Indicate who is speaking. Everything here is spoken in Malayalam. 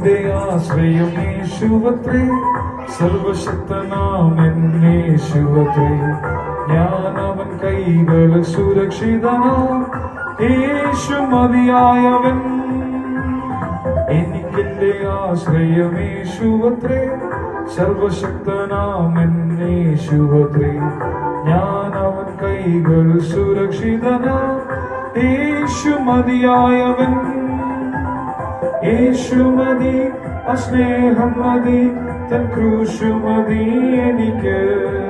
Speaker 1: എന്റെ ആശ്രയം യേശുവത്രേ, സർവശക്തനാമൻ യേശുവത്രേ. ഞാൻ അവൻ കൈകളിൽ സുരക്ഷിതനാം, യേശു മതിയായവൻ. എനിക്കെന്റെ ആശ്രയം യേശുവത്രേ, സർവശക്തനാമൻ യേശുവത്രേ. ഞാൻ അവൻ കൈകളിൽ സുരക്ഷിതനാം, യേശു മതിയായവൻ. യേശു മതി, സ്നേഹം മതി, തൻ ക്രൂശു മതി എനിക്ക്.